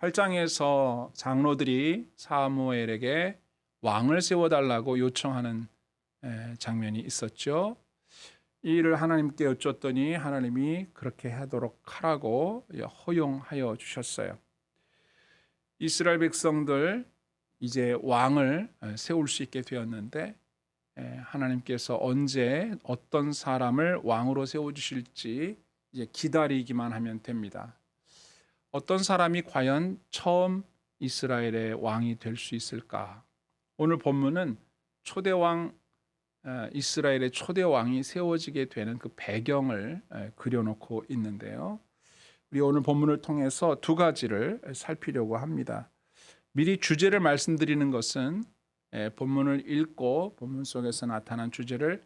8장에서 장로들이 사무엘에게 왕을 세워달라고 요청하는 장면이 있었죠. 이 일을 하나님께 여쭈었더니 하나님이 그렇게 하도록 하라고 허용하여 주셨어요. 이스라엘 백성들 이제 왕을 세울 수 있게 되었는데 하나님께서 언제 어떤 사람을 왕으로 세워주실지 이제 기다리기만 하면 됩니다. 어떤 사람이 과연 처음 이스라엘의 왕이 될 수 있을까? 오늘 본문은 초대왕, 이스라엘의 초대왕이 세워지게 되는 그 배경을 그려놓고 있는데요. 우리 오늘 본문을 통해서 두 가지를 살피려고 합니다. 미리 주제를 말씀드리는 것은 본문을 읽고 본문 속에서 나타난 주제를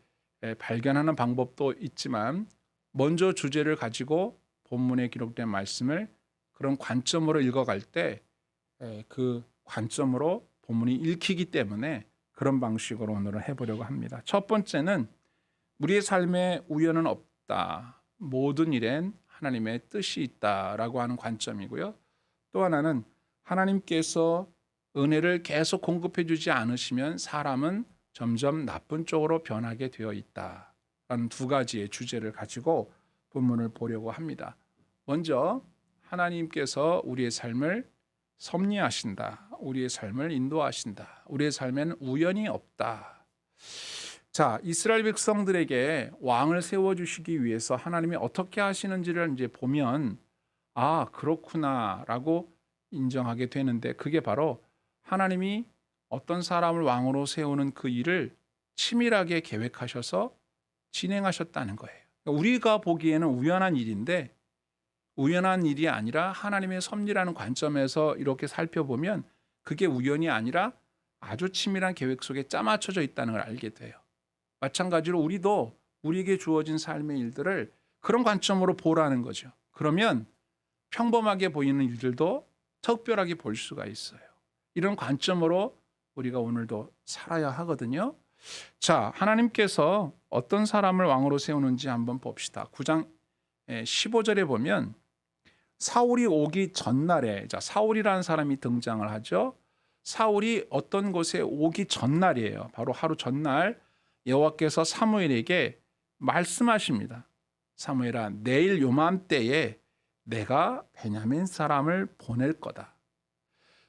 발견하는 방법도 있지만, 먼저 주제를 가지고 본문에 기록된 말씀을 그런 관점으로 읽어갈 때 그 관점으로 본문이 읽히기 때문에 그런 방식으로 오늘은 해보려고 합니다. 첫 번째는 우리의 삶에 우연은 없다. 모든 일엔 하나님의 뜻이 있다라고 하는 관점이고요. 또 하나는 하나님께서 은혜를 계속 공급해 주지 않으시면 사람은 점점 나쁜 쪽으로 변하게 되어 있다라는 두 가지의 주제를 가지고 본문을 보려고 합니다. 먼저 하나님께서 우리의 삶을 섭리하신다. 우리의 삶을 인도하신다. 우리의 삶에는 우연이 없다. 자, 이스라엘 백성들에게 왕을 세워주시기 위해서 하나님이 어떻게 하시는지를 이제 보면 그렇구나라고 인정하게 되는데, 그게 바로 하나님이 어떤 사람을 왕으로 세우는 그 일을 치밀하게 계획하셔서 진행하셨다는 거예요. 우리가 보기에는 우연한 일인데, 우연한 일이 아니라 하나님의 섭리라는 관점에서 이렇게 살펴보면 그게 우연이 아니라 아주 치밀한 계획 속에 짜맞춰져 있다는 걸 알게 돼요. 마찬가지로 우리도 우리에게 주어진 삶의 일들을 그런 관점으로 보라는 거죠. 그러면 평범하게 보이는 일들도 특별하게 볼 수가 있어요. 이런 관점으로 우리가 오늘도 살아야 하거든요. 자, 하나님께서 어떤 사람을 왕으로 세우는지 한번 봅시다. 9장 15절에 보면 사울이 오기 전날에, 사울이라는 사람이 등장을 하죠. 사울이 어떤 곳에 오기 전날이에요. 바로 하루 전날 여호와께서 사무엘에게 말씀하십니다. 사무엘아, 내일 요맘때에 내가 베냐민 사람을 보낼 거다.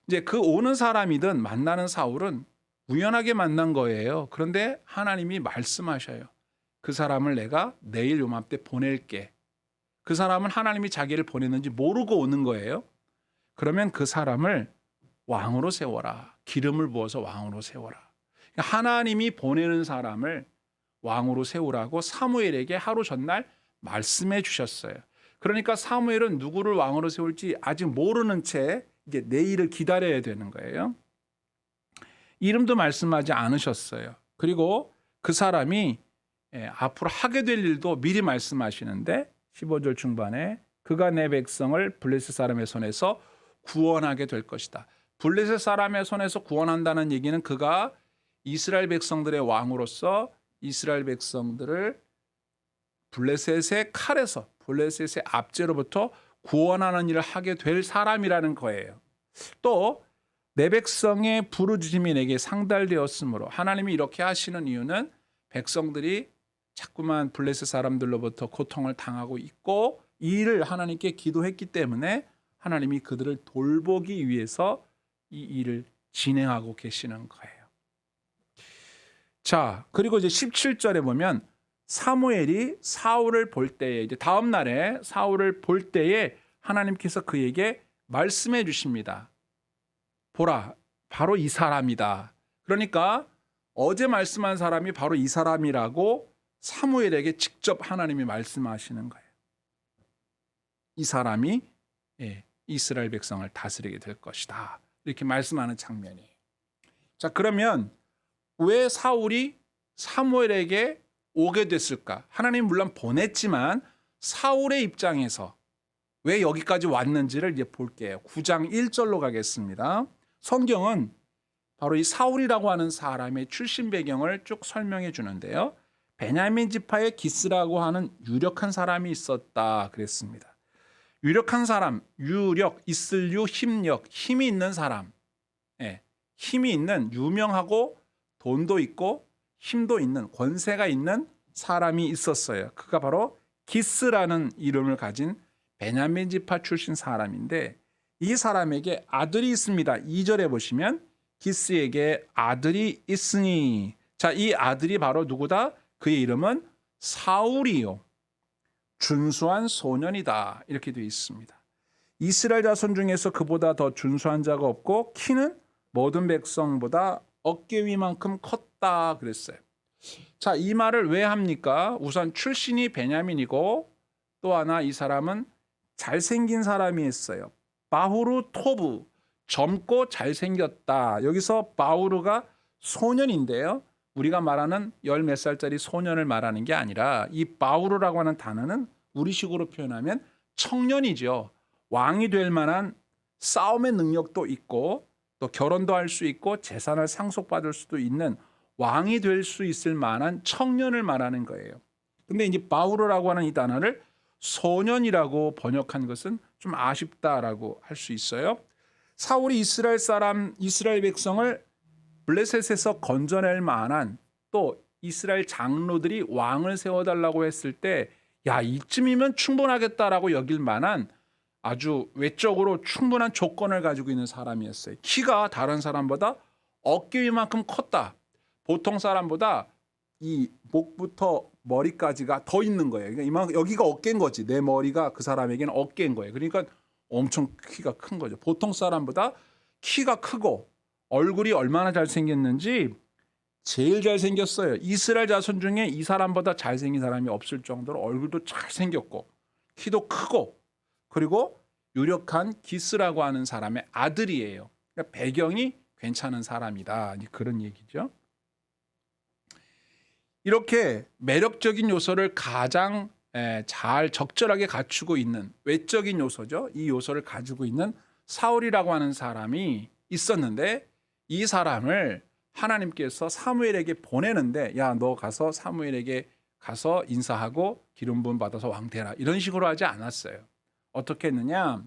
이제 그 오는 사람이든 만나는 사울은 우연하게 만난 거예요. 그런데 하나님이 말씀하셔요. 그 사람을 내가 내일 요맘때 보낼게. 그 사람은 하나님이 자기를 보냈는지 모르고 오는 거예요. 그러면 그 사람을 왕으로 세워라. 기름을 부어서 왕으로 세워라. 하나님이 보내는 사람을 왕으로 세우라고 사무엘에게 하루 전날 말씀해 주셨어요. 그러니까 사무엘은 누구를 왕으로 세울지 아직 모르는 채 이제 내일을 기다려야 되는 거예요. 이름도 말씀하지 않으셨어요. 그리고 그 사람이 앞으로 하게 될 일도 미리 말씀하시는데 15절 중반에 그가 내 백성을 블레셋 사람의 손에서 구원하게 될 것이다. 블레셋 사람의 손에서 구원한다는 얘기는 그가 이스라엘 백성들의 왕으로서 이스라엘 백성들을 블레셋의 칼에서, 블레셋의 압제로부터 구원하는 일을 하게 될 사람이라는 거예요. 또 내 백성의 부르짖음이 내게 상달되었으므로, 하나님이 이렇게 하시는 이유는 백성들이 자꾸만 블레셋 사람들로부터 고통을 당하고 있고 이 일을 하나님께 기도했기 때문에 하나님이 그들을 돌보기 위해서 이 일을 진행하고 계시는 거예요. 자, 그리고 이제 17절에 보면 사무엘이 사울을 볼 때에, 이제 다음 날에 사울을 볼 때에 하나님께서 그에게 말씀해 주십니다. 보라, 바로 이 사람이다. 그러니까 어제 말씀한 사람이 바로 이 사람이라고 사무엘에게 직접 하나님이 말씀하시는 거예요. 이 사람이 이스라엘 백성을 다스리게 될 것이다. 이렇게 말씀하는 장면이에요. 자, 그러면 왜 사울이 사무엘에게 오게 됐을까? 하나님 물론 보냈지만 사울의 입장에서 왜 여기까지 왔는지를 이제 볼게요. 9장 1절로 가겠습니다. 성경은 바로 이 사울이라고 하는 사람의 출신 배경을 쭉 설명해 주는데요. 베냐민 지파의 기스라고 하는 유력한 사람이 있었다 그랬습니다. 유력한 사람, 유력, 있을 유, 힘력, 힘이 있는 사람, 예, 힘이 있는 유명하고 돈도 있고 힘도 있는 권세가 있는 사람이 있었어요. 그가 바로 기스라는 이름을 가진 베냐민 지파 출신 사람인데 이 사람에게 아들이 있습니다. 2절에 보시면 기스에게 아들이 있으니 자, 이 아들이 바로 누구다? 그의 이름은 사울이요. 준수한 소년이다. 이렇게 되어 있습니다. 이스라엘 자손 중에서 그보다 더 준수한 자가 없고 키는 모든 백성보다 어깨 위만큼 컸다 그랬어요. 자, 이 말을 왜 합니까? 우선 출신이 베냐민이고 또 하나 이 사람은 잘생긴 사람이었어요. 바후르 토브, 젊고 잘생겼다. 여기서 바후르가 소년인데요. 우리가 말하는 열 몇 살짜리 소년을 말하는 게 아니라 이 바후르라고 하는 단어는 우리식으로 표현하면 청년이죠. 왕이 될 만한 싸움의 능력도 있고 또 결혼도 할 수 있고 재산을 상속받을 수도 있는 왕이 될 수 있을 만한 청년을 말하는 거예요. 근데 이제 바후르라고 하는 이 단어를 소년이라고 번역한 것은 좀 아쉽다라고 할 수 있어요. 사울이 이스라엘 백성을 블레셋에서 건져낼 만한 또 이스라엘 장로들이 왕을 세워달라고 했을 때 야, 이쯤이면 충분하겠다라고 여길 만한 아주 외적으로 충분한 조건을 가지고 있는 사람이었어요. 키가 다른 사람보다 어깨 위만큼 컸다. 보통 사람보다 이 목부터 머리까지가 더 있는 거예요. 그러니까 여기가 어깨인 거지. 내 머리가 그 사람에게는 어깨인 거예요. 그러니까 엄청 키가 큰 거죠. 보통 사람보다 키가 크고 얼굴이 얼마나 잘생겼는지 제일 잘생겼어요. 이스라엘 자손 중에 이 사람보다 잘생긴 사람이 없을 정도로 얼굴도 잘생겼고 키도 크고 그리고 유력한 기스라고 하는 사람의 아들이에요. 그러니까 배경이 괜찮은 사람이다. 그런 얘기죠. 이렇게 매력적인 요소를 가장 잘 적절하게 갖추고 있는 외적인 요소죠. 이 요소를 가지고 있는 사울이라고 하는 사람이 있었는데 이 사람을 하나님께서 사무엘에게 보내는데 야, 너 가서 사무엘에게 가서 인사하고 기름 부음 받아서 왕 되라. 이런 식으로 하지 않았어요. 어떻게 했느냐?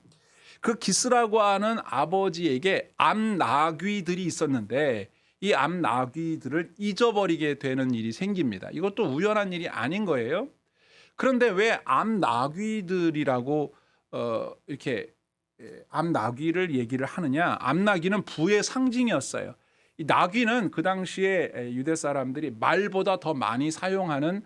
그 기스라고 하는 아버지에게 암나귀들이 있었는데 이 암나귀들을 잊어버리게 되는 일이 생깁니다. 이것도 우연한 일이 아닌 거예요. 그런데 왜 암나귀들이라고 이렇게 암나귀를 얘기를 하느냐? 암나귀는 부의 상징이었어요. 이 나귀는 그 당시에 유대 사람들이 말보다 더 많이 사용하는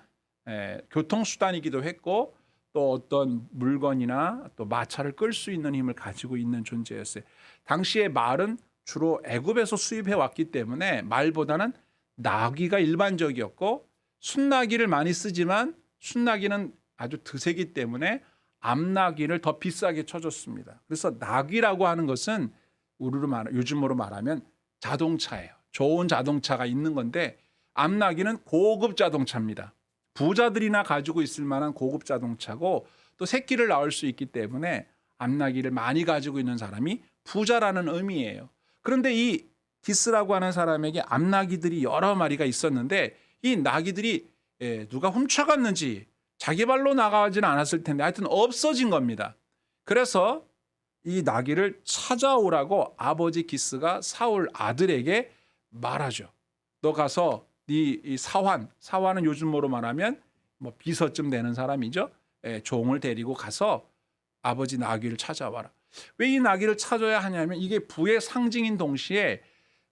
교통수단이기도 했고 또 어떤 물건이나 또 마차를 끌 수 있는 힘을 가지고 있는 존재였어요. 당시에 말은 주로 애굽에서 수입해 왔기 때문에 말보다는 나귀가 일반적이었고 순나귀를 많이 쓰지만 순나귀는 아주 드세기 때문에 암나귀를 더 비싸게 쳐줬습니다. 그래서 나귀라고 하는 것은 요즘으로 말하면 자동차예요. 좋은 자동차가 있는 건데 암나귀는 고급 자동차입니다. 부자들이나 가지고 있을 만한 고급 자동차고 또 새끼를 낳을 수 있기 때문에 암나귀를 많이 가지고 있는 사람이 부자라는 의미예요. 그런데 이 기스라고 하는 사람에게 암나귀들이 여러 마리가 있었는데 이 나귀들이 누가 훔쳐갔는지 자기 발로 나가지는 않았을 텐데 하여튼 없어진 겁니다. 그래서 이 나귀를 찾아오라고 아버지 기스가 사울 아들에게 말하죠. 너 가서 네 사환은 요즘으로 말하면 뭐 비서쯤 되는 사람이죠. 종을 데리고 가서 아버지 나귀를 찾아와라. 왜 이 나귀를 찾아야 하냐면 이게 부의 상징인 동시에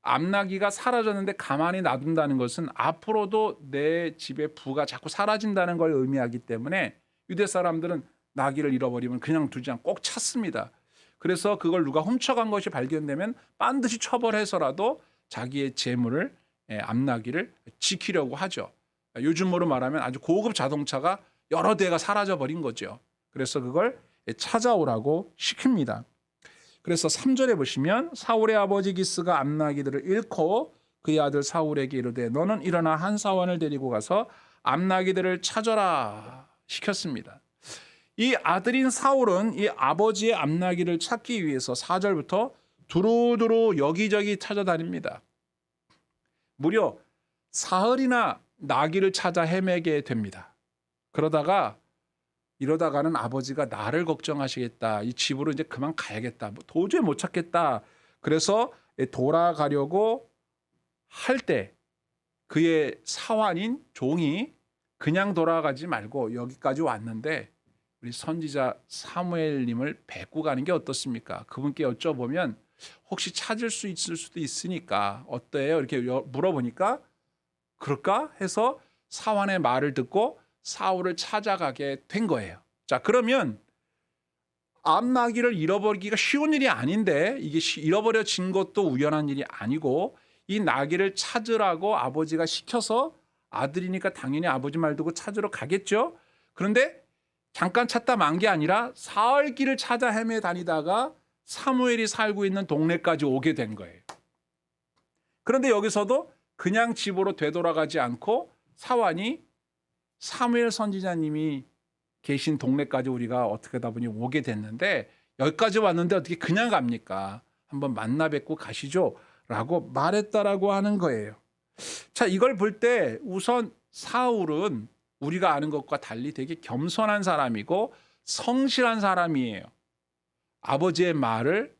암나귀가 사라졌는데 가만히 놔둔다는 것은 앞으로도 내 집의 부가 자꾸 사라진다는 걸 의미하기 때문에 유대 사람들은 나귀를 잃어버리면 그냥 두지 않고 꼭 찾습니다. 그래서 그걸 누가 훔쳐간 것이 발견되면 반드시 처벌해서라도 자기의 재물을 암나귀를 지키려고 하죠. 요즘으로 말하면 아주 고급 자동차가 여러 대가 사라져버린 거죠. 그래서 그걸 찾아오라고 시킵니다. 그래서 3절에 보시면 사울의 아버지 기스가 암나귀들을 잃고 그의 아들 사울에게 이르되 너는 일어나 한 사원을 데리고 가서 암나귀들을 찾아라 시켰습니다. 이 아들인 사울은 이 아버지의 암나귀를 찾기 위해서 4절부터 두루두루 여기저기 찾아다닙니다. 무려 사흘이나 나귀를 찾아 헤매게 됩니다. 그러다가 이러다가는 아버지가 나를 걱정하시겠다. 이 집으로 이제 그만 가야겠다. 뭐 도저히 못 찾겠다. 그래서 돌아가려고 할 때 그의 사환인 종이 그냥 돌아가지 말고 여기까지 왔는데 우리 선지자 사무엘님을 뵙고 가는 게 어떻습니까? 그분께 여쭤보면 혹시 찾을 수 있을 수도 있으니까 어때요? 이렇게 물어보니까 그럴까 해서 사환의 말을 듣고 사울을 찾아가게 된 거예요. 자, 그러면 암나기를 잃어버리기가 쉬운 일이 아닌데 이게 잃어버려진 것도 우연한 일이 아니고 이 나귀를 찾으라고 아버지가 시켜서 아들이니까 당연히 아버지 말 듣고 찾으러 가겠죠. 그런데 잠깐 찾다 만 게 아니라 사흘 길을 찾아 헤매 다니다가 사무엘이 살고 있는 동네까지 오게 된 거예요. 그런데 여기서도 그냥 집으로 되돌아가지 않고 사환이 사무엘 선지자님이 계신 동네까지 우리가 어떻게 하다 보니 오게 됐는데 여기까지 왔는데 어떻게 그냥 갑니까? 한번 만나 뵙고 가시죠 라고 말했다라고 하는 거예요. 자, 이걸 볼 때 우선 사울은 우리가 아는 것과 달리 되게 겸손한 사람이고 성실한 사람이에요. 아버지의 말을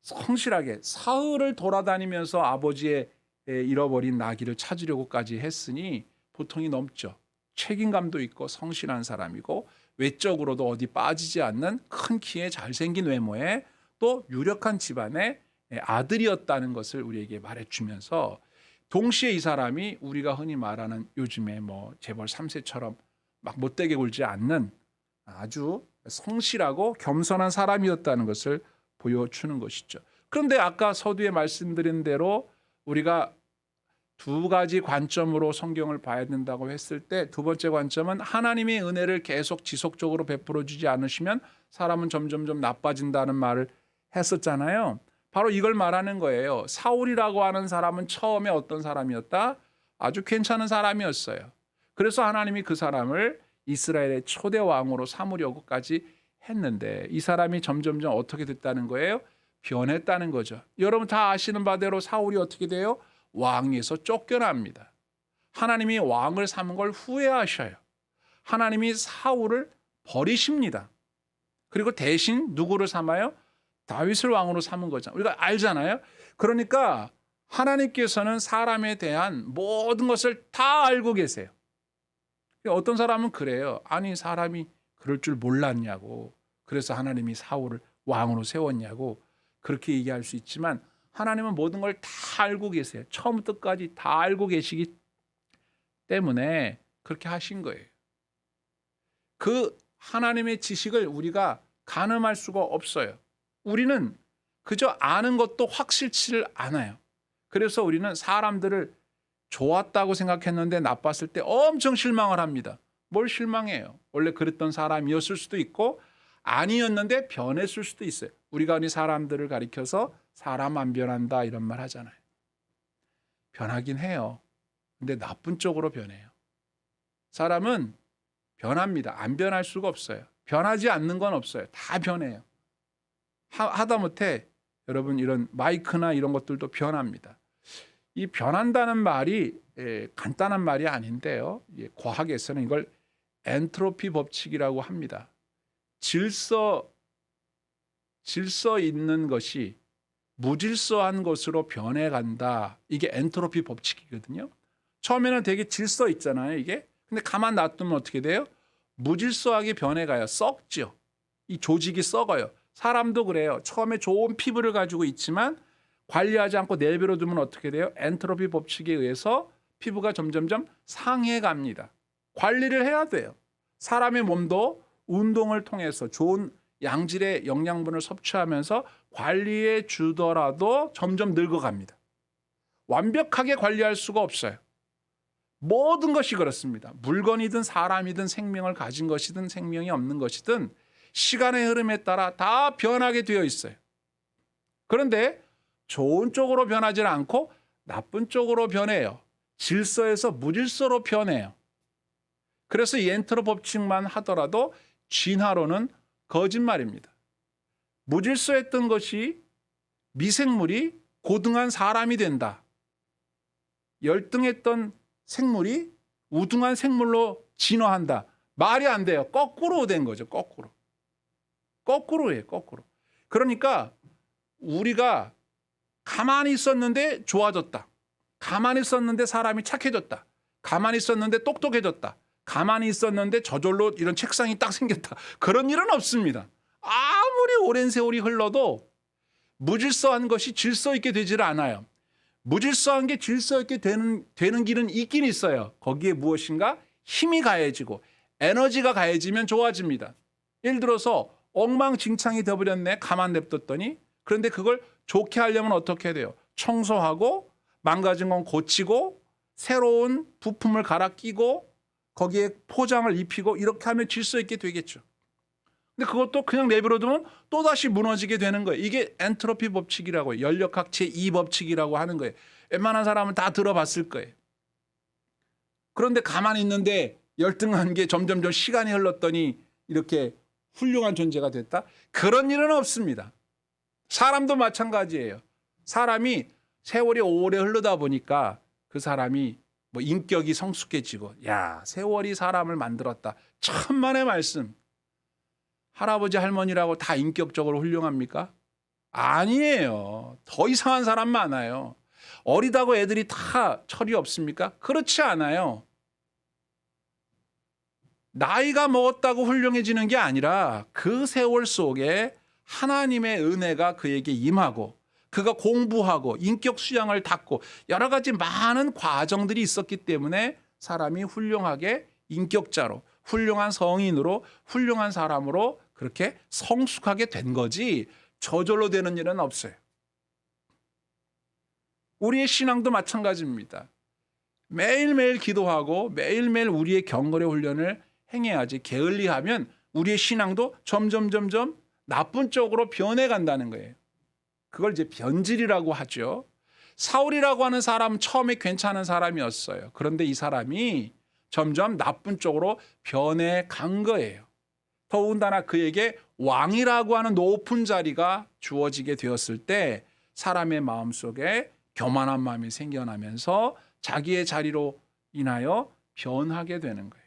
성실하게 사흘을 돌아다니면서 아버지의 잃어버린 나귀를 찾으려고까지 했으니 보통이 넘죠. 책임감도 있고 성실한 사람이고 외적으로도 어디 빠지지 않는 큰 키에 잘생긴 외모에 또 유력한 집안의 아들이었다는 것을 우리에게 말해주면서 동시에 이 사람이 우리가 흔히 말하는 요즘에 뭐 재벌 3세처럼 막 못되게 굴지 않는 아주 성실하고 겸손한 사람이었다는 것을 보여주는 것이죠. 그런데 아까 서두에 말씀드린 대로 우리가 두 가지 관점으로 성경을 봐야 된다고 했을 때 두 번째 관점은 하나님의 은혜를 계속 지속적으로 베풀어 주지 않으시면 사람은 점점점 나빠진다는 말을 했었잖아요. 바로 이걸 말하는 거예요. 사울이라고 하는 사람은 처음에 어떤 사람이었다? 아주 괜찮은 사람이었어요. 그래서 하나님이 그 사람을 이스라엘의 초대 왕으로 삼으려고까지 했는데 이 사람이 점점점 어떻게 됐다는 거예요? 변했다는 거죠. 여러분 다 아시는 바대로 사울이 어떻게 돼요? 왕에서 쫓겨납니다. 하나님이 왕을 삼은 걸 후회하셔요. 하나님이 사울을 버리십니다. 그리고 대신 누구를 삼아요? 다윗을 왕으로 삼은 거잖아요. 우리가 알잖아요. 그러니까 하나님께서는 사람에 대한 모든 것을 다 알고 계세요. 어떤 사람은 그래요. 아니 사람이 그럴 줄 몰랐냐고. 그래서 하나님이 사울을 왕으로 세웠냐고 그렇게 얘기할 수 있지만 하나님은 모든 걸 다 알고 계세요. 처음부터 끝까지 다 알고 계시기 때문에 그렇게 하신 거예요. 그 하나님의 지식을 우리가 가늠할 수가 없어요. 우리는 그저 아는 것도 확실치를 않아요. 그래서 우리는 사람들을 좋았다고 생각했는데 나빴을 때 엄청 실망을 합니다. 뭘 실망해요? 원래 그랬던 사람이었을 수도 있고 아니었는데 변했을 수도 있어요. 우리가 흔히 사람들을 가리켜서 사람 안 변한다 이런 말 하잖아요. 변하긴 해요. 근데 나쁜 쪽으로 변해요. 사람은 변합니다. 안 변할 수가 없어요. 변하지 않는 건 없어요. 다 변해요. 하다못해 여러분 이런 마이크나 이런 것들도 변합니다. 이 변한다는 말이 간단한 말이 아닌데요. 과학에서는 이걸 엔트로피 법칙이라고 합니다. 질서 있는 것이 무질서한 것으로 변해간다. 이게 엔트로피 법칙이거든요. 처음에는 되게 질서 있잖아요. 이게. 근데 가만 놔두면 어떻게 돼요? 무질서하게 변해가요. 썩죠. 이 조직이 썩어요. 사람도 그래요. 처음에 좋은 피부를 가지고 있지만 관리하지 않고 내버려 두면 어떻게 돼요? 엔트로피 법칙에 의해서 피부가 점점점 상해갑니다. 관리를 해야 돼요. 사람의 몸도 운동을 통해서 좋은 양질의 영양분을 섭취하면서 관리해 주더라도 점점 늙어갑니다. 완벽하게 관리할 수가 없어요. 모든 것이 그렇습니다. 물건이든 사람이든 생명을 가진 것이든 생명이 없는 것이든 시간의 흐름에 따라 다 변하게 되어 있어요. 그런데 좋은 쪽으로 변하지 않고 나쁜 쪽으로 변해요. 질서에서 무질서로 변해요. 그래서 이 엔트로피 법칙만 하더라도 진화론은 거짓말입니다. 무질서했던 것이 미생물이 고등한 사람이 된다. 열등했던 생물이 우등한 생물로 진화한다. 말이 안 돼요. 거꾸로 된 거죠. 거꾸로. 거꾸로예요. 거꾸로. 그러니까 우리가 가만히 있었는데 좋아졌다. 가만히 있었는데 사람이 착해졌다. 가만히 있었는데 똑똑해졌다. 가만히 있었는데 저절로 이런 책상이 딱 생겼다. 그런 일은 없습니다. 아무리 오랜 세월이 흘러도 무질서한 것이 질서 있게 되질 않아요. 무질서한 게 질서 있게 되는 길은 있긴 있어요. 거기에 무엇인가 힘이 가해지고 에너지가 가해지면 좋아집니다. 예를 들어서 엉망진창이 되어버렸네. 가만 냅뒀더니. 그런데 그걸 좋게 하려면 어떻게 돼요? 청소하고 망가진 건 고치고 새로운 부품을 갈아 끼고 거기에 포장을 입히고 이렇게 하면 질서 있게 되겠죠. 근데 그것도 그냥 내버려두면 또다시 무너지게 되는 거예요. 이게 엔트로피 법칙이라고 해요. 연력학 제2법칙이라고 하는 거예요. 웬만한 사람은 다 들어봤을 거예요. 그런데 가만히 있는데 열등한 게 점점점 시간이 흘렀더니 이렇게 훌륭한 존재가 됐다? 그런 일은 없습니다. 사람도 마찬가지예요. 사람이 세월이 오래 흐르다 보니까 그 사람이 뭐 인격이 성숙해지고 야, 세월이 사람을 만들었다. 천만의 말씀. 할아버지 할머니라고 다 인격적으로 훌륭합니까? 아니에요. 더 이상한 사람 많아요. 어리다고 애들이 다 철이 없습니까? 그렇지 않아요. 나이가 먹었다고 훌륭해지는 게 아니라 그 세월 속에 하나님의 은혜가 그에게 임하고 그가 공부하고 인격 수양을 닦고 여러 가지 많은 과정들이 있었기 때문에 사람이 훌륭하게 인격자로 훌륭한 성인으로 훌륭한 사람으로 그렇게 성숙하게 된 거지 저절로 되는 일은 없어요. 우리의 신앙도 마찬가지입니다. 매일매일 기도하고 매일매일 우리의 경건의 훈련을 행해야지 게을리하면 우리의 신앙도 점점 나쁜 쪽으로 변해간다는 거예요. 그걸 이제 변질이라고 하죠. 사울이라고 하는 사람 처음에 괜찮은 사람이었어요. 그런데 이 사람이 점점 나쁜 쪽으로 변해간 거예요. 더군다나 그에게 왕이라고 하는 높은 자리가 주어지게 되었을 때 사람의 마음속에 교만한 마음이 생겨나면서 자기의 자리로 인하여 변하게 되는 거예요.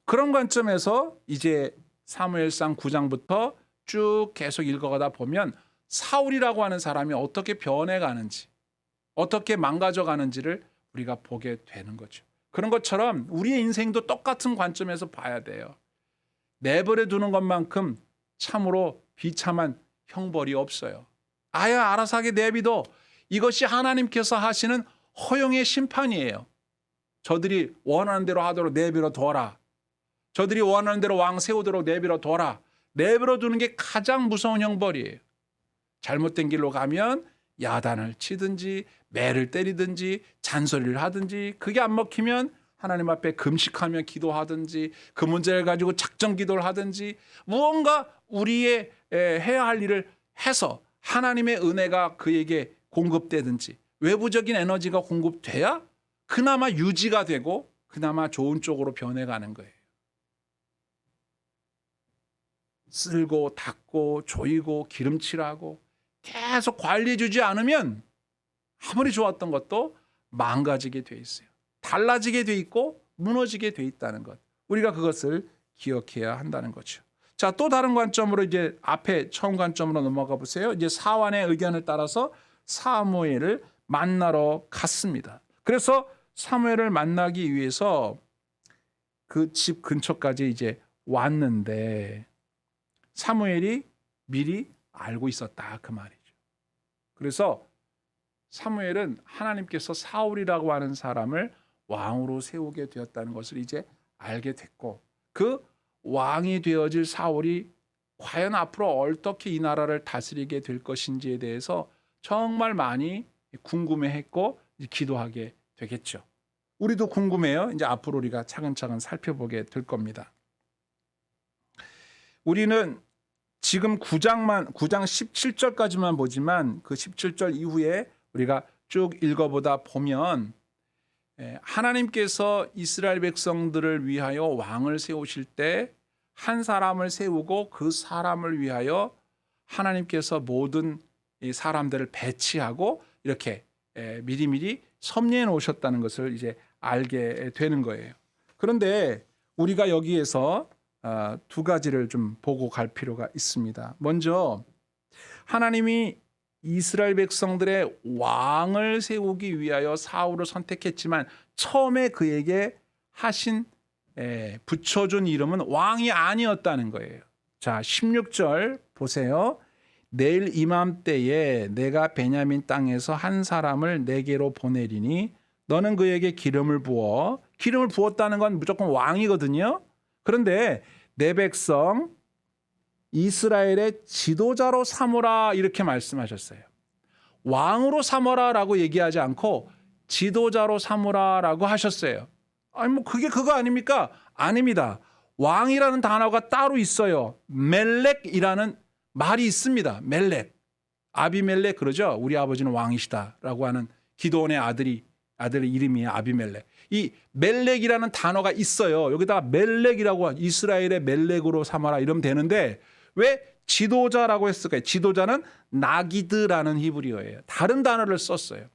그런 관점에서 이제 사무엘상 9장부터 쭉 계속 읽어가다 보면 사울이라고 하는 사람이 어떻게 변해가는지 어떻게 망가져가는지를 우리가 보게 되는 거죠. 그런 것처럼 우리의 인생도 똑같은 관점에서 봐야 돼요. 내버려 두는 것만큼 참으로 비참한 형벌이 없어요. 아야 알아서 하게 내비둬. 이것이 하나님께서 하시는 허용의 심판이에요. 저들이 원하는 대로 하도록 내버려 둬라. 저들이 원하는 대로 왕 세우도록 내버려 둬라. 내버려 두는 게 가장 무서운 형벌이에요. 잘못된 길로 가면 야단을 치든지 매를 때리든지 잔소리를 하든지 그게 안 먹히면 하나님 앞에 금식하며 기도하든지 그 문제를 가지고 작정 기도를 하든지 무언가 우리의 해야 할 일을 해서 하나님의 은혜가 그에게 공급되든지 외부적인 에너지가 공급돼야 그나마 유지가 되고 그나마 좋은 쪽으로 변해가는 거예요. 쓸고 닦고 조이고 기름칠하고 계속 관리해주지 않으면 아무리 좋았던 것도 망가지게 돼 있어요. 달라지게 돼 있고 무너지게 돼 있다는 것. 우리가 그것을 기억해야 한다는 거죠. 자, 또 다른 관점으로 이제 앞에 처음 관점으로 넘어가 보세요. 이제 사환의 의견을 따라서 사무엘을 만나러 갔습니다. 그래서 사무엘을 만나기 위해서 그 집 근처까지 이제 왔는데 사무엘이 미리 알고 있었다 그 말이죠. 그래서 사무엘은 하나님께서 사울이라고 하는 사람을 왕으로 세우게 되었다는 것을 이제 알게 됐고 그 왕이 되어질 사울이 과연 앞으로 어떻게 이 나라를 다스리게 될 것인지에 대해서 정말 많이 궁금해했고 기도하게 되겠죠. 우리도 궁금해요. 이제 앞으로 우리가 차근차근 살펴보게 될 겁니다. 우리는 지금 9장 17절까지만 보지만 그 17절 이후에 우리가 쭉 읽어보다 보면 하나님께서 이스라엘 백성들을 위하여 왕을 세우실 때 한 사람을 세우고 그 사람을 위하여 하나님께서 모든 이 사람들을 배치하고 이렇게 미리미리 섭리해 놓으셨다는 것을 이제 알게 되는 거예요. 그런데 우리가 여기에서 두 가지를 좀 보고 갈 필요가 있습니다. 먼저 하나님이 이스라엘 백성들의 왕을 세우기 위하여 사울을 선택했지만 처음에 그에게 하신 붙여준 이름은 왕이 아니었다는 거예요. 자, 16절 보세요. 내일 이맘때에 내가 베냐민 땅에서 한 사람을 내게로 보내리니 너는 그에게 기름을 부어. 기름을 부었다는 건 무조건 왕이거든요. 그런데 내 백성 이스라엘의 지도자로 삼으라 이렇게 말씀하셨어요. 왕으로 삼으라라고 얘기하지 않고 지도자로 삼으라라고 하셨어요. 아니 뭐 그게 그거 아닙니까? 아닙니다. 왕이라는 단어가 따로 있어요. 멜렉이라는 말이 있습니다. 멜렉. 아비멜렉 그러죠. 우리 아버지는 왕이시다라고 하는 기드온의 아들의 이름이 아비멜렉. 이 멜렉이라는 단어가 있어요. 여기다가 멜렉이라고 이스라엘의 멜렉으로 삼아라 이러면 되는데 왜 지도자라고 했을까요? 지도자는 나기드라는 히브리어예요. 다른 단어를 썼어요.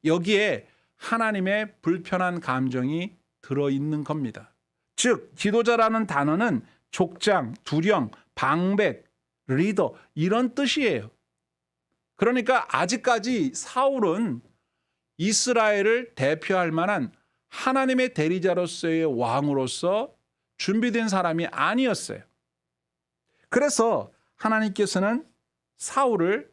여기에 하나님의 불편한 감정이 들어있는 겁니다. 즉 지도자라는 단어는 족장, 두령, 방백, 리더 이런 뜻이에요. 그러니까 아직까지 사울은 이스라엘을 대표할 만한 하나님의 대리자로서의 왕으로서 준비된 사람이 아니었어요. 그래서 하나님께서는 사울을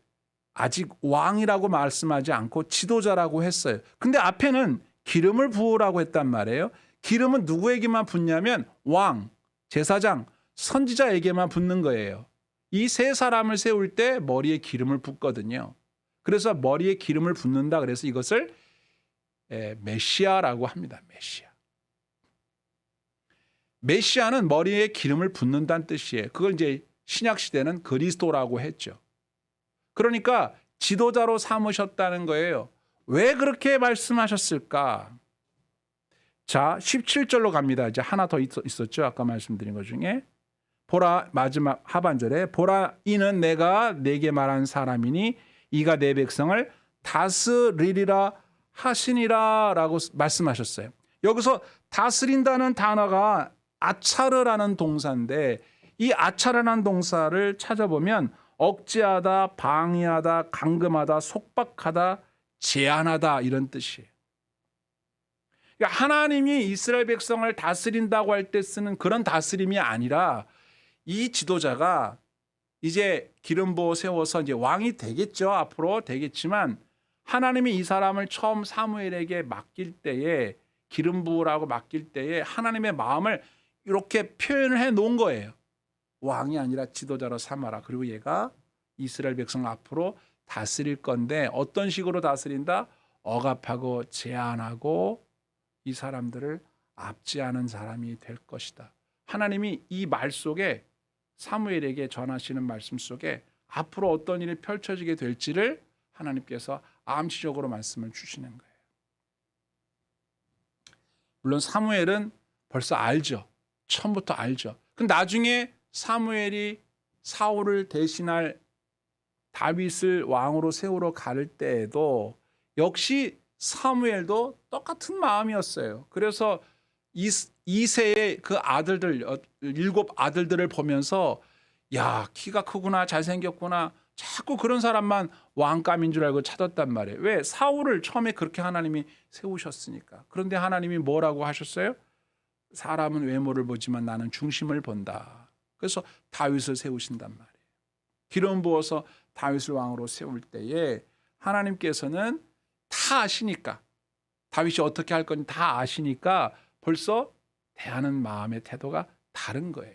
아직 왕이라고 말씀하지 않고 지도자라고 했어요. 근데 앞에는 기름을 부으라고 했단 말이에요. 기름은 누구에게만 붓냐면 왕, 제사장, 선지자에게만 붓는 거예요. 이 세 사람을 세울 때 머리에 기름을 붓거든요. 그래서 머리에 기름을 붓는다. 그래서 이것을 메시아라고 합니다. 메시아. 메시아는 머리에 기름을 붓는다는 뜻이에요. 그걸 이제 신약 시대는 그리스도라고 했죠. 그러니까 지도자로 삼으셨다는 거예요. 왜 그렇게 말씀하셨을까? 자, 17절로 갑니다. 이제 하나 더 있었죠. 아까 말씀드린 것 중에. 보라, 마지막 하반절에 보라 이는 내가 내게 말한 사람이니 이가 내 백성을 다스리리라 하시니라 라고 말씀하셨어요. 여기서 다스린다는 단어가 아차르라는 동사인데 이 아차르라는 동사를 찾아보면 억제하다, 방해하다, 감금하다, 속박하다, 제한하다 이런 뜻이에요. 그러니까 하나님이 이스라엘 백성을 다스린다고 할 때 쓰는 그런 다스림이 아니라 이 지도자가 이제 기름 부어 세워서 이제 왕이 되겠죠. 앞으로 되겠지만 하나님이 이 사람을 처음 사무엘에게 맡길 때에 기름 부으라고 맡길 때에 하나님의 마음을 이렇게 표현을 해 놓은 거예요. 왕이 아니라 지도자로 삼아라. 그리고 얘가 이스라엘 백성 앞으로 다스릴 건데 어떤 식으로 다스린다? 억압하고 제한하고 이 사람들을 압제하는 사람이 될 것이다. 하나님이 이 말 속에 사무엘에게 전하시는 말씀 속에 앞으로 어떤 일이 펼쳐지게 될지를 하나님께서 암시적으로 말씀을 주시는 거예요. 물론 사무엘은 벌써 알죠. 처음부터 알죠. 근데 나중에 사무엘이 사울을 대신할 다윗을 왕으로 세우러 갈 때에도 역시 사무엘도 똑같은 마음이었어요. 그래서 이세의 그 아들들 7 아들들을 보면서 야 키가 크구나 잘생겼구나 자꾸 그런 사람만 왕감인 줄 알고 찾았단 말이에요. 왜? 사울을 처음에 그렇게 하나님이 세우셨으니까. 그런데 하나님이 뭐라고 하셨어요? 사람은 외모를 보지만 나는 중심을 본다. 그래서 다윗을 세우신단 말이에요. 기름 부어서 다윗을 왕으로 세울 때에 하나님께서는 다 아시니까 다윗이 어떻게 할 건지 다 아시니까 벌써 대하는 마음의 태도가 다른 거예요.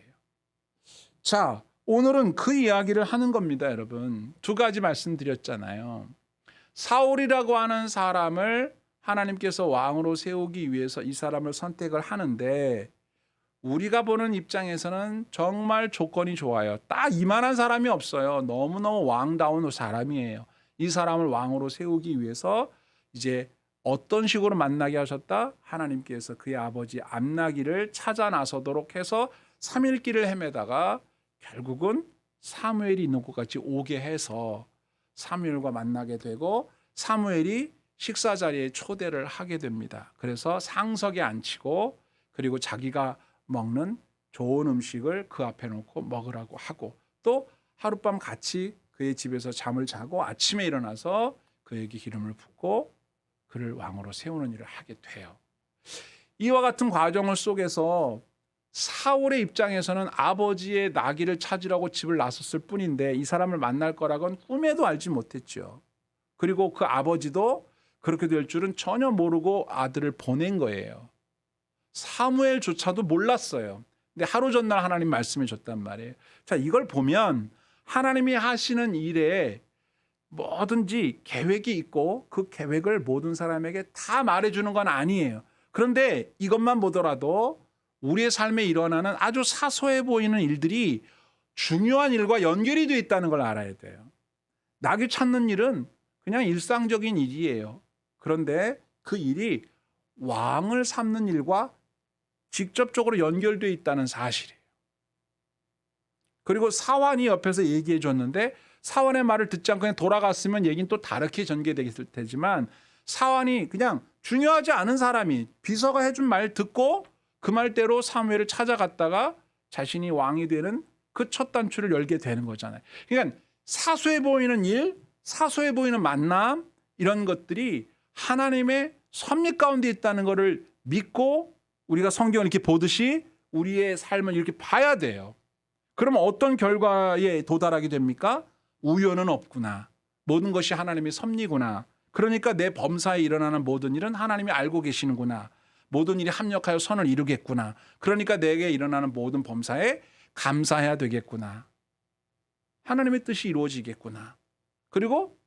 자, 오늘은 그 이야기를 하는 겁니다, 여러분. 두 가지 말씀드렸잖아요. 사울이라고 하는 사람을 하나님께서 왕으로 세우기 위해서 이 사람을 선택을 하는데 우리가 보는 입장에서는 정말 조건이 좋아요. 딱 이만한 사람이 없어요. 너무너무 왕다운 사람이에요. 이 사람을 왕으로 세우기 위해서 이제 어떤 식으로 만나게 하셨다? 하나님께서 그의 아버지 암나기를 찾아 나서도록 해서 3일 길을 헤매다가 결국은 사무엘이 있는 곳까지 오게 해서 사무엘과 만나게 되고 사무엘이 식사 자리에 초대를 하게 됩니다. 그래서 상석에 앉히고 그리고 자기가 먹는 좋은 음식을 그 앞에 놓고 먹으라고 하고 또 하룻밤 같이 그의 집에서 잠을 자고 아침에 일어나서 그에게 기름을 붓고 그를 왕으로 세우는 일을 하게 돼요. 이와 같은 과정을 속에서 사울의 입장에서는 아버지의 나귀를 찾으라고 집을 나섰을 뿐인데 이 사람을 만날 거라고는 꿈에도 알지 못했죠. 그리고 그 아버지도 그렇게 될 줄은 전혀 모르고 아들을 보낸 거예요. 사무엘조차도 몰랐어요. 근데 하루 전날 하나님 말씀해 줬단 말이에요. 자, 이걸 보면 하나님이 하시는 일에 뭐든지 계획이 있고 그 계획을 모든 사람에게 다 말해주는 건 아니에요. 그런데 이것만 보더라도 우리의 삶에 일어나는 아주 사소해 보이는 일들이 중요한 일과 연결이 되어 있다는 걸 알아야 돼요. 낙이 찾는 일은 그냥 일상적인 일이에요. 그런데 그 일이 왕을 삼는 일과 직접적으로 연결되어 있다는 사실이에요. 그리고 사환이 옆에서 얘기해 줬는데 사환의 말을 듣지 않고 그냥 돌아갔으면 얘기는 또 다르게 전개되겠을 테지만 사환이 그냥 중요하지 않은 사람이 비서가 해준 말 듣고 그 말대로 사무엘을 찾아갔다가 자신이 왕이 되는 그 첫 단추를 열게 되는 거잖아요. 그러니까 사소해 보이는 일, 사소해 보이는 만남 이런 것들이 하나님의 섭리 가운데 있다는 것을 믿고 우리가 성경을 이렇게 보듯이 우리의 삶을 이렇게 봐야 돼요. 그러면 어떤 결과에 도달하게 됩니까? 우연은 없구나. 모든 것이 하나님의 섭리구나. 그러니까 내 범사에 일어나는 모든 일은 하나님이 알고 계시는구나. 모든 일이 합력하여 선을 이루겠구나. 그러니까 내게 일어나는 모든 범사에 감사해야 되겠구나. 하나님의 뜻이 이루어지겠구나. 그리고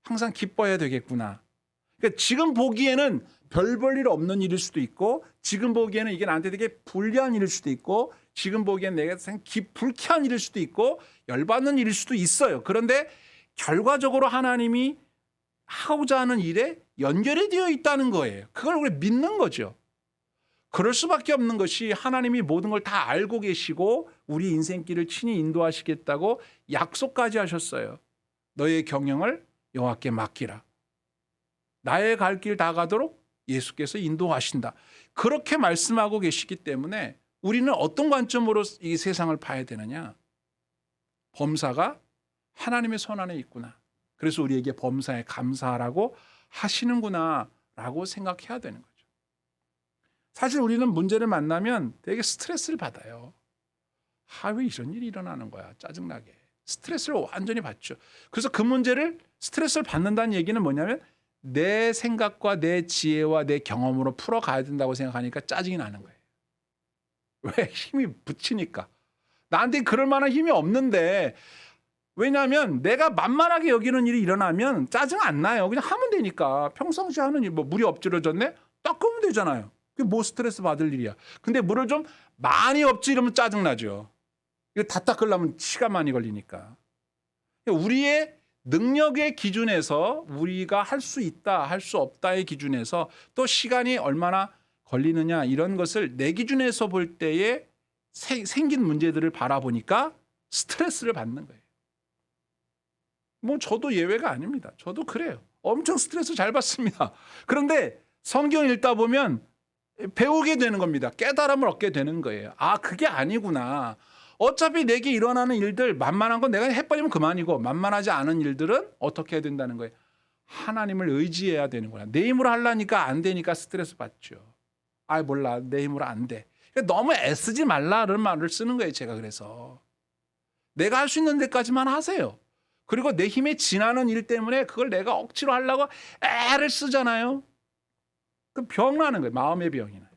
항상 기뻐해야 되겠구나. 그러니까 지금 보기에는 별 볼 일 없는 일일 수도 있고 지금 보기에는 이게 나한테 되게 불리한 일일 수도 있고 지금 보기에는 내가 불쾌한 일일 수도 있고 열받는 일일 수도 있어요. 그런데 결과적으로 하나님이 하고자 하는 일에 연결이 되어 있다는 거예요. 그걸 우리 믿는 거죠. 그럴 수밖에 없는 것이 하나님이 모든 걸 다 알고 계시고 우리 인생길을 친히 인도하시겠다고 약속까지 하셨어요. 너의 경영을 여호와께 맡기라. 나의 갈 길 다 가도록 예수께서 인도하신다. 그렇게 말씀하고 계시기 때문에 우리는 어떤 관점으로 이 세상을 봐야 되느냐? 범사가 하나님의 손 안에 있구나. 그래서 우리에게 범사에 감사하라고 하시는구나 라고 생각해야 되는 거죠. 사실 우리는 문제를 만나면 되게 스트레스를 받아요. 왜 이런 일이 일어나는 거야? 짜증나게. 스트레스를 완전히 받죠. 그래서 그 문제를 스트레스를 받는다는 얘기는 뭐냐면 내 생각과 내 지혜와 내 경험으로 풀어가야 된다고 생각하니까 짜증이 나는 거예요. 왜? 힘이 붙이니까. 나한테 그럴 만한 힘이 없는데 왜냐하면 내가 만만하게 여기는 일이 일어나면 짜증 안 나요. 그냥 하면 되니까. 평상시에 하는 일, 물이 엎질러졌네? 닦으면 되잖아요. 그게 뭐 스트레스 받을 일이야. 근데 물을 좀 많이 엎지르면 짜증 나죠. 이거 다 닦으려면 시간 많이 걸리니까. 우리의 능력의 기준에서 우리가 할 수 있다, 할 수 없다의 기준에서 또 시간이 얼마나 걸리느냐 이런 것을 내 기준에서 볼 때에 생긴 문제들을 바라보니까 스트레스를 받는 거예요. 뭐 저도 예외가 아닙니다. 저도 그래요. 엄청 스트레스 잘 받습니다. 그런데 성경 읽다 보면 배우게 되는 겁니다. 깨달음을 얻게 되는 거예요. 그게 아니구나. 어차피 내게 일어나는 일들 만만한 건 내가 해버리면 그만이고 만만하지 않은 일들은 어떻게 해야 된다는 거예요. 하나님을 의지해야 되는구나. 내 힘으로 하려니까 안 되니까 스트레스 받죠. 몰라. 내 힘으로 안 돼. 그러니까 너무 애쓰지 말라는 말을 쓰는 거예요. 제가 그래서. 내가 할 수 있는 데까지만 하세요. 그리고 내 힘에 지나는 일 때문에 그걸 내가 억지로 하려고 애를 쓰잖아요. 그 병 나는 거예요. 마음의 병이 나요.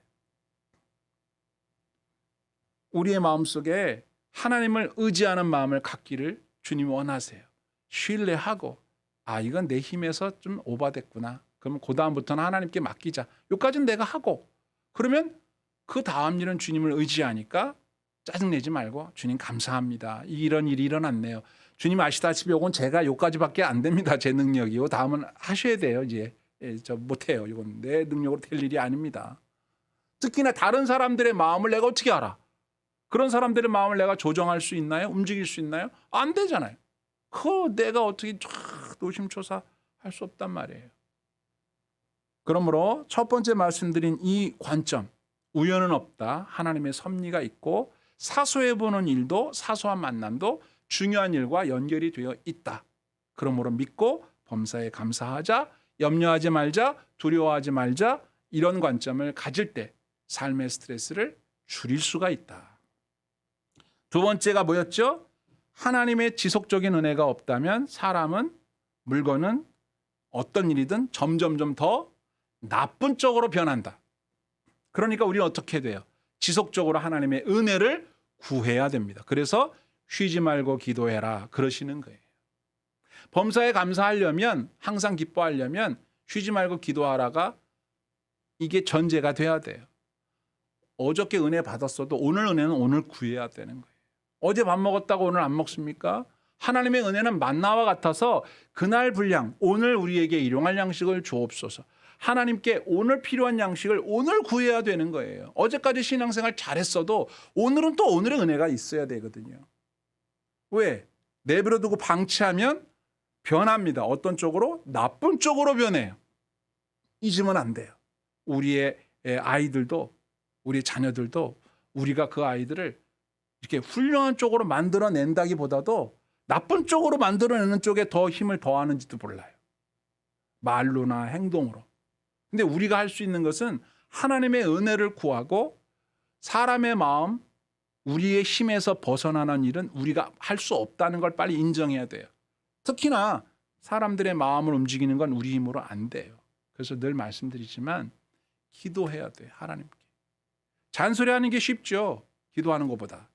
우리의 마음속에 하나님을 의지하는 마음을 갖기를 주님이 원하세요. 신뢰하고 이건 내 힘에서 좀 오바됐구나. 그러면 그 다음부터는 하나님께 맡기자. 여기까지는 내가 하고 그러면 그 다음 일은 주님을 의지하니까 짜증내지 말고 주님 감사합니다. 이런 일이 일어났네요. 주님 아시다시피 이건 제가 여기까지밖에 안 됩니다. 제 능력이요. 다음은 하셔야 돼요. 이제 저 못해요. 이건 내 능력으로 될 일이 아닙니다. 특히나 다른 사람들의 마음을 내가 어떻게 알아? 그런 사람들의 마음을 내가 조정할 수 있나요? 움직일 수 있나요? 안 되잖아요. 그거 내가 어떻게 노심초사 할 수 없단 말이에요. 그러므로 첫 번째 말씀드린 이 관점, 우연은 없다. 하나님의 섭리가 있고 사소해 보는 일도 사소한 만남도 중요한 일과 연결이 되어 있다. 그러므로 믿고 범사에 감사하자, 염려하지 말자, 두려워하지 말자, 이런 관점을 가질 때 삶의 스트레스를 줄일 수가 있다. 두 번째가 뭐였죠? 하나님의 지속적인 은혜가 없다면 사람은, 물건은 어떤 일이든 점점점 더 나쁜 쪽으로 변한다. 그러니까 우리는 어떻게 돼요? 지속적으로 하나님의 은혜를 구해야 됩니다. 그래서 쉬지 말고 기도해라 그러시는 거예요. 범사에 감사하려면, 항상 기뻐하려면 쉬지 말고 기도하라가 이게 전제가 돼야 돼요. 어저께 은혜 받았어도 오늘 은혜는 오늘 구해야 되는 거예요. 어제 밥 먹었다고 오늘 안 먹습니까? 하나님의 은혜는 만나와 같아서 그날 분량, 오늘 우리에게 일용할 양식을 주옵소서. 하나님께 오늘 필요한 양식을 오늘 구해야 되는 거예요. 어제까지 신앙생활 잘했어도 오늘은 또 오늘의 은혜가 있어야 되거든요. 왜? 내버려두고 방치하면 변합니다. 어떤 쪽으로? 나쁜 쪽으로 변해요. 잊으면 안 돼요. 우리의 아이들도, 우리 자녀들도 우리가 그 아이들을 이렇게 훌륭한 쪽으로 만들어낸다기보다도 나쁜 쪽으로 만들어내는 쪽에 더 힘을 더하는지도 몰라요. 말로나 행동으로. 근데 우리가 할 수 있는 것은 하나님의 은혜를 구하고 사람의 마음, 우리의 힘에서 벗어나는 일은 우리가 할 수 없다는 걸 빨리 인정해야 돼요. 특히나 사람들의 마음을 움직이는 건 우리 힘으로 안 돼요. 그래서 늘 말씀드리지만 기도해야 돼요. 하나님께. 잔소리하는 게 쉽죠. 기도하는 것보다.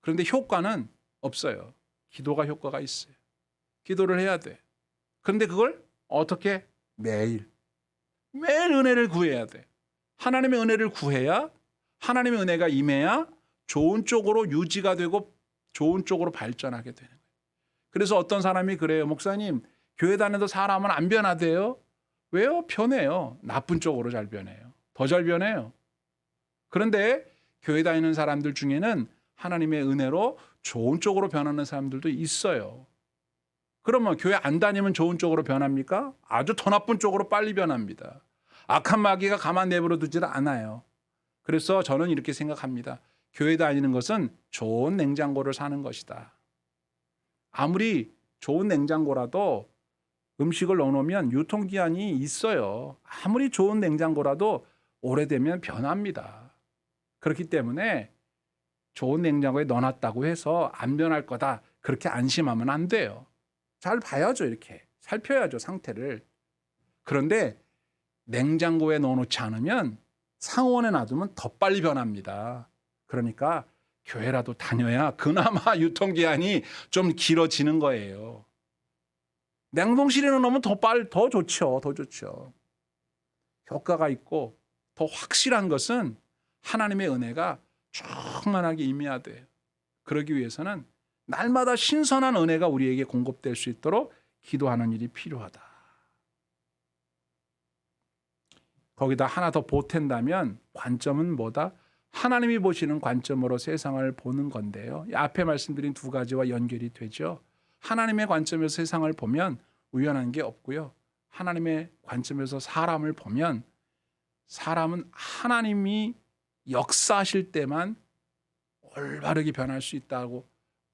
그런데 효과는 없어요. 기도가 효과가 있어요. 기도를 해야 돼. 그런데 그걸 어떻게? 매일 은혜를 구해야 돼. 하나님의 은혜를 구해야, 하나님의 은혜가 임해야 좋은 쪽으로 유지가 되고 좋은 쪽으로 발전하게 되는 거예요. 그래서 어떤 사람이 그래요. 목사님, 교회 다녀도 사람은 안 변하대요. 왜요? 변해요. 나쁜 쪽으로 잘 변해요. 더 잘 변해요. 그런데 교회 다니는 사람들 중에는 하나님의 은혜로 좋은 쪽으로 변하는 사람들도 있어요. 그러면 교회 안 다니면 좋은 쪽으로 변합니까? 아주 더 나쁜 쪽으로 빨리 변합니다. 악한 마귀가 가만 내버려 두질 않아요. 그래서 저는 이렇게 생각합니다. 교회 다니는 것은 좋은 냉장고를 사는 것이다. 아무리 좋은 냉장고라도 음식을 넣어놓으면 유통기한이 있어요. 아무리 좋은 냉장고라도 오래되면 변합니다. 그렇기 때문에 좋은 냉장고에 넣어놨다고 해서 안 변할 거다, 그렇게 안심하면 안 돼요. 잘 봐야죠. 이렇게 살펴야죠, 상태를. 그런데 냉장고에 넣어놓지 않으면 상온에 놔두면 더 빨리 변합니다. 그러니까 교회라도 다녀야 그나마 유통기한이 좀 길어지는 거예요. 냉동실에 넣으면 더 좋죠. 더 좋죠. 효과가 있고 더 확실한 것은 하나님의 은혜가 충만하게 임해야 돼요. 그러기 위해서는 날마다 신선한 은혜가 우리에게 공급될 수 있도록 기도하는 일이 필요하다. 거기다 하나 더 보탠다면 관점은 뭐다? 하나님이 보시는 관점으로 세상을 보는 건데요. 앞에 말씀드린 두 가지와 연결이 되죠. 하나님의 관점에서 세상을 보면 우연한 게 없고요. 하나님의 관점에서 사람을 보면 사람은 하나님이 역사하실 때만 올바르게 변할 수 있다고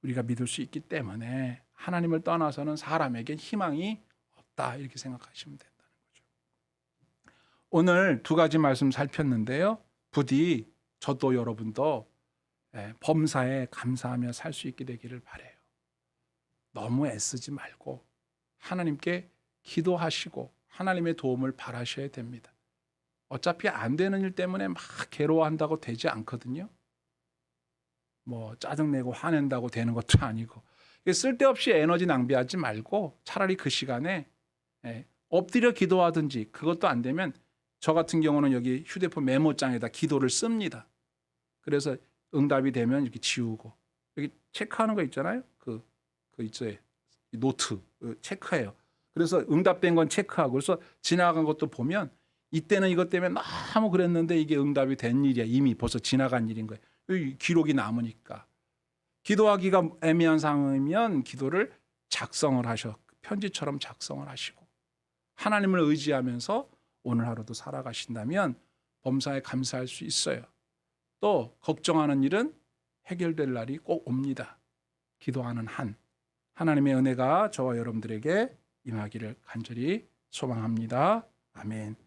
우리가 믿을 수 있기 때문에 하나님을 떠나서는 사람에게 희망이 없다, 이렇게 생각하시면 된다는 거죠. 오늘 두 가지 말씀 살폈는데요. 부디 저도 여러분도 범사에 감사하며 살 수 있게 되기를 바라요. 너무 애쓰지 말고 하나님께 기도하시고 하나님의 도움을 바라셔야 됩니다. 어차피 안 되는 일 때문에 막 괴로워한다고 되지 않거든요. 뭐 짜증내고 화낸다고 되는 것도 아니고, 쓸데없이 에너지 낭비하지 말고 차라리 그 시간에 엎드려 기도하든지, 그것도 안 되면 저 같은 경우는 여기 휴대폰 메모장에다 기도를 씁니다. 그래서 응답이 되면 이렇게 지우고, 여기 체크하는 거 있잖아요. 그 있어요. 노트 체크해요. 그래서 응답된 건 체크하고, 그래서 지나간 것도 보면 이때는 이것 때문에 너무 그랬는데 이게 응답이 된 일이야. 이미 벌써 지나간 일인 거예요. 기록이 남으니까. 기도하기가 애매한 상황이면 기도를 작성을 하셔. 편지처럼 작성을 하시고 하나님을 의지하면서 오늘 하루도 살아가신다면 범사에 감사할 수 있어요. 또 걱정하는 일은 해결될 날이 꼭 옵니다. 기도하는 한 하나님의 은혜가 저와 여러분들에게 임하기를 간절히 소망합니다. 아멘.